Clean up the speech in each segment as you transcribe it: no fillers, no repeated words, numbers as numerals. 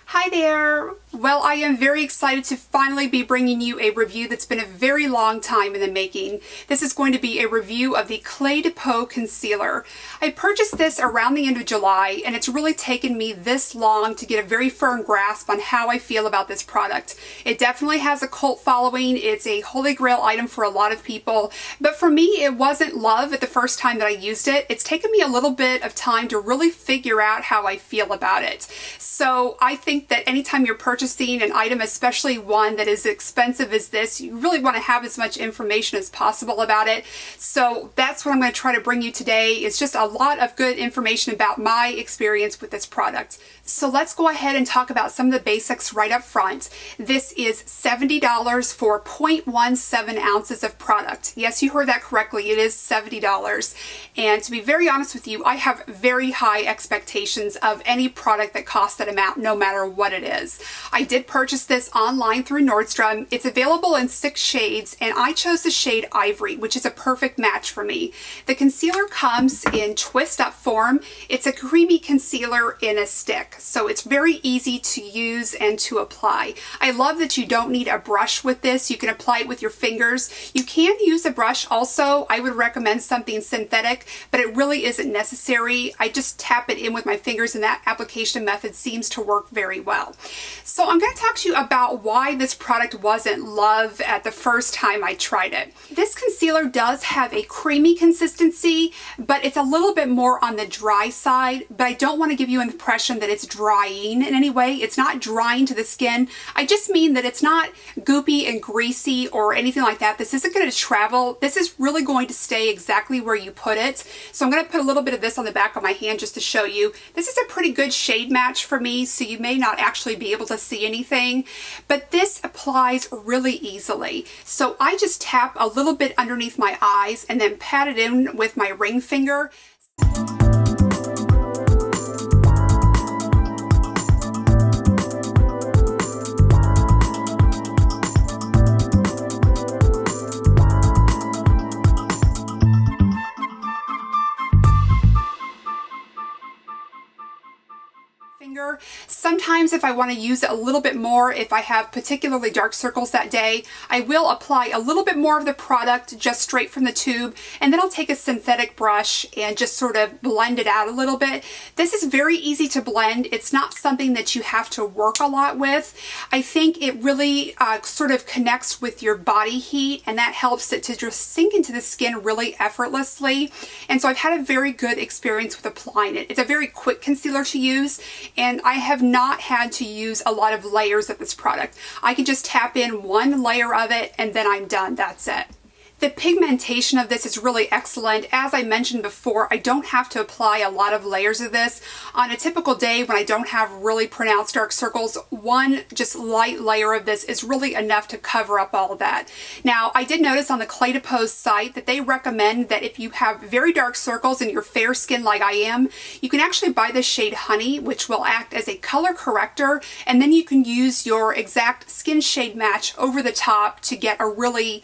Hi there! Well, I am very excited to finally be bringing you a review that's been a very long time in the making. This is going to be a review of the Cle de Peau concealer. I purchased this around the end of July, and it's really taken me this long to get a very firm grasp on how I feel about this product. It definitely has a cult following. It's a holy grail item for a lot of people, but for me it wasn't love at the first time that I used it. It's taken me a little bit of time to really figure out how I feel about it. So I think that anytime you're purchasing an item, especially one that is expensive as this, you really want to have as much information as possible about it. So that's what I'm going to try to bring you today. It's just a lot of good information about my experience with this product. So let's go ahead and talk about some of the basics right up front. This is $70 for 0.17 ounces of product. Yes, you heard that correctly. It is $70. And to be very honest with you, I have very high expectations of any product that costs that amount, no matter what it is. I did purchase this online through Nordstrom. It's available in 6 shades, and I chose the shade Ivory, which is a perfect match for me. The concealer comes in twist up form. It's a creamy concealer in a stick, so it's very easy to use and to apply. I love that you don't need a brush with this. You can apply it with your fingers. You can use a brush also. I would recommend something synthetic, but it really isn't necessary. I just tap it in with my fingers, and that application method seems to work very well. So I'm going to talk to you about why this product wasn't love at the first time I tried it. This concealer does have a creamy consistency, but it's a little bit more on the dry side, but I don't want to give you an impression that it's drying in any way. It's not drying to the skin. I just mean that it's not goopy and greasy or anything like that. This isn't going to travel. This is really going to stay exactly where you put it. So I'm going to put a little bit of this on the back of my hand just to show you. This is a pretty good shade match for me, so you may not actually be able to see anything, but this applies really easily. So I just tap a little bit underneath my eyes and then pat it in with my ring finger. Sometimes if I want to use it a little bit more, if I have particularly dark circles that day, I will apply a little bit more of the product just straight from the tube, and then I'll take a synthetic brush and just sort of blend it out a little bit. This is very easy to blend. It's not something that you have to work a lot with. I think it really sort of connects with your body heat, and that helps it to just sink into the skin really effortlessly. And so I've had a very good experience with applying it. It's a very quick concealer to use, and I have not had to use a lot of layers of this product. I can just tap in one layer of it and then I'm done. That's it. The pigmentation of this is really excellent. As I mentioned before, I don't have to apply a lot of layers of this. On a typical day when I don't have really pronounced dark circles, one just light layer of this is really enough to cover up all of that. Now, I did notice on the Cle de Peau site that they recommend that if you have very dark circles and you're fair skin like I am, you can actually buy the shade Honey, which will act as a color corrector, and then you can use your exact skin shade match over the top to get a really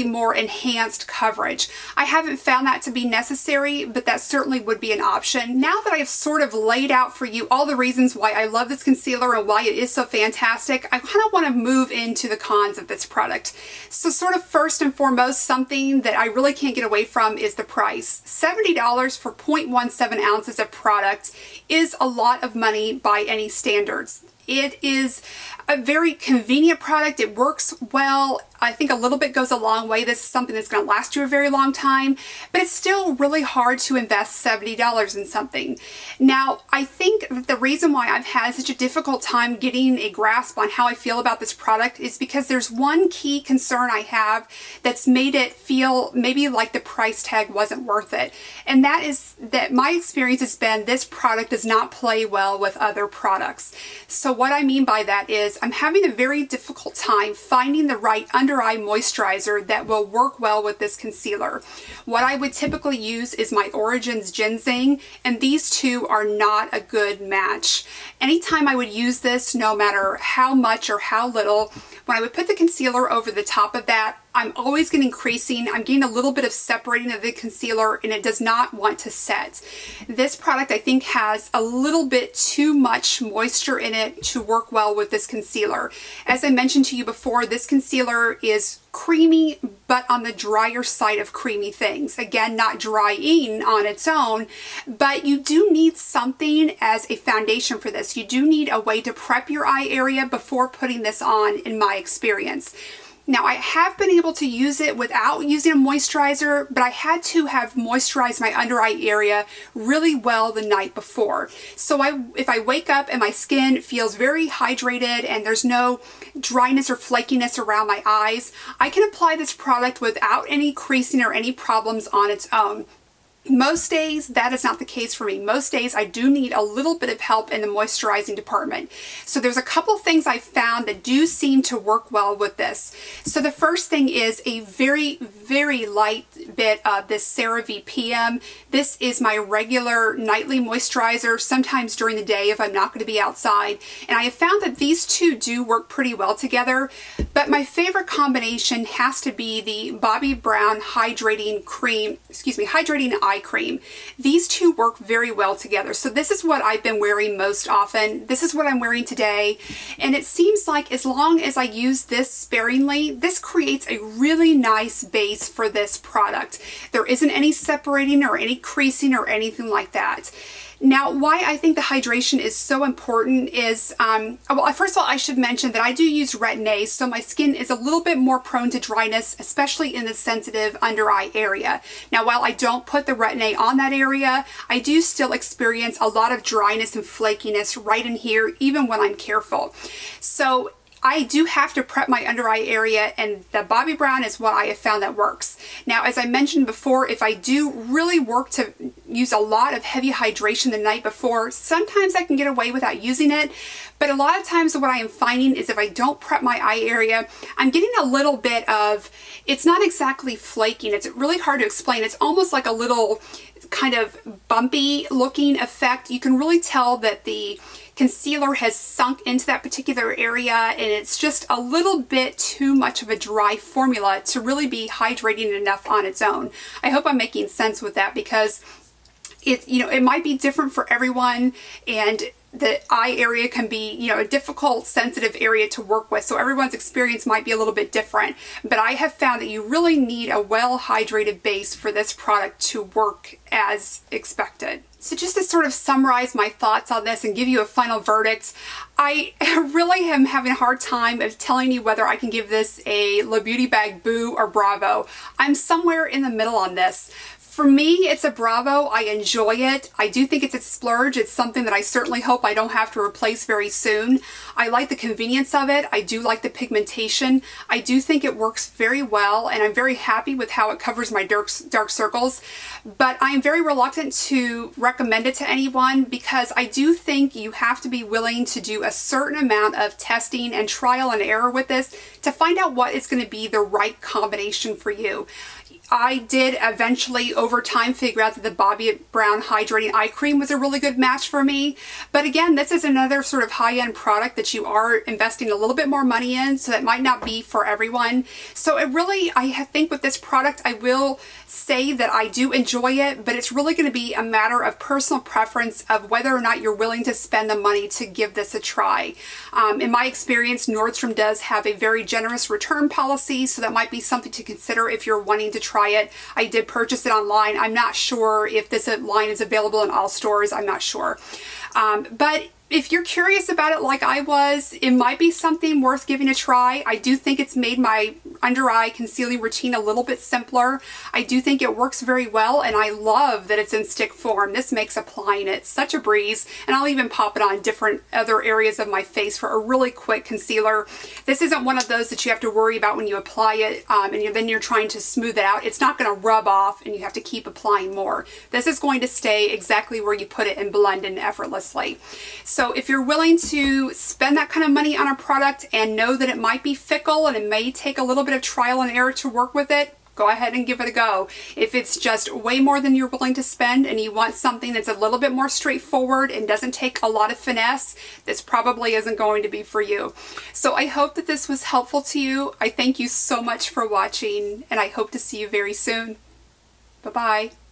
more enhanced coverage. I haven't found that to be necessary, but that certainly would be an option. Now that I've sort of laid out for you all the reasons why I love this concealer and why it is so fantastic, I kind of want to move into the cons of this product. So sort of first and foremost, something that I really can't get away from is the price. $70 for 0.17 ounces of product is a lot of money by any standards. It is a very convenient product. It works well. I think a little bit goes a long way. This is something that's going to last you a very long time, but it's still really hard to invest $70 in something. Now, I think that the reason why I've had such a difficult time getting a grasp on how I feel about this product is because there's one key concern I have that's made it feel maybe like the price tag wasn't worth it. And that is that my experience has been this product does not play well with other products. So what I mean by that is I'm having a very difficult time finding the right under eye moisturizer that will work well with this concealer. What I would typically use is my Origins Ginseng, and these two are not a good match. Anytime I would use this, no matter how much or how little, when I would put the concealer over the top of that, I'm always getting creasing. I'm getting a little bit of separating of the concealer, and it does not want to set. This product, I think, has a little bit too much moisture in it to work well with this concealer. As I mentioned to you before, this concealer is creamy, but on the drier side of creamy things. Again, not drying on its own, but you do need something as a foundation for this. You do need a way to prep your eye area before putting this on, in my experience. Now, I have been able to use it without using a moisturizer, but I had to have moisturized my under eye area really well the night before. So if I wake up and my skin feels very hydrated and there's no dryness or flakiness around my eyes, I can apply this product without any creasing or any problems on its own. Most days, that is not the case for me. Most days, I do need a little bit of help in the moisturizing department. So there's a couple things I found that do seem to work well with this. So the first thing is a very, very light bit of this CeraVe PM. This is my regular nightly moisturizer, sometimes during the day if I'm not going to be outside. And I have found that these two do work pretty well together. But my favorite combination has to be the Bobbi Brown hydrating eye cream. These two work very well together. So this is what I've been wearing most often. This is what I'm wearing today. And it seems like as long as I use this sparingly, this creates a really nice base for this product. There isn't any separating or any creasing or anything like that. Now, why I think the hydration is so important is, well, first of all, I should mention that I do use Retin-A, so my skin is a little bit more prone to dryness, especially in the sensitive under eye area. Now, while I don't put the Retin-A on that area, I do still experience a lot of dryness and flakiness right in here, even when I'm careful. So I do have to prep my under eye area, and the Bobbi Brown is what I have found that works. Now, as I mentioned before, if I do really work to use a lot of heavy hydration the night before, sometimes I can get away without using it. But a lot of times what I am finding is if I don't prep my eye area, I'm getting a little bit of, it's not exactly flaking. It's really hard to explain. It's almost like a little kind of bumpy looking effect. You can really tell that the concealer has sunk into that particular area, and it's just a little bit too much of a dry formula to really be hydrating enough on its own. I hope I'm making sense with that, because it might be different for everyone, and the eye area can be, a difficult, sensitive area to work with. So everyone's experience might be a little bit different. But I have found that you really need a well-hydrated base for this product to work as expected. So just to sort of summarize my thoughts on this and give you a final verdict, I really am having a hard time of telling you whether I can give this a Le Beauty Bag Boo or Bravo. I'm somewhere in the middle on this. For me, it's a Bravo. I enjoy it. I do think it's a splurge. It's something that I certainly hope I don't have to replace very soon. I like the convenience of it. I do like the pigmentation. I do think it works very well, and I'm very happy with how it covers my dark circles. But I'm very reluctant to recommend it to anyone, because I do think you have to be willing to do a certain amount of testing and trial and error with this to find out what is going to be the right combination for you. I did eventually, over time, figure out that the Bobbi Brown Hydrating Eye Cream was a really good match for me. But again, this is another sort of high-end product that you are investing a little bit more money in, so that might not be for everyone. So I think with this product, I will say that I do enjoy it, but it's really going to be a matter of personal preference of whether or not you're willing to spend the money to give this a try. In my experience, Nordstrom does have a very generous return policy, so that might be something to consider if you're wanting to try it. I did purchase it online. I'm not sure if this line is available in all stores. I'm not sure. But if you're curious about it like I was, it might be something worth giving a try. I do think it's made my under eye concealing routine a little bit simpler. I do think it works very well, and I love that it's in stick form. This makes applying it such a breeze, and I'll even pop it on different other areas of my face for a really quick concealer. This isn't one of those that you have to worry about when you apply it, and then you're trying to smooth it out. It's not going to rub off and you have to keep applying more. This is going to stay exactly where you put it and blend in effortlessly. So if you're willing to spend that kind of money on a product and know that it might be fickle and it may take a little bit of trial and error to work with it, go ahead and give it a go. If it's just way more than you're willing to spend and you want something that's a little bit more straightforward and doesn't take a lot of finesse, this probably isn't going to be for you. So I hope that this was helpful to you. I thank you so much for watching, and I hope to see you very soon. Bye-bye.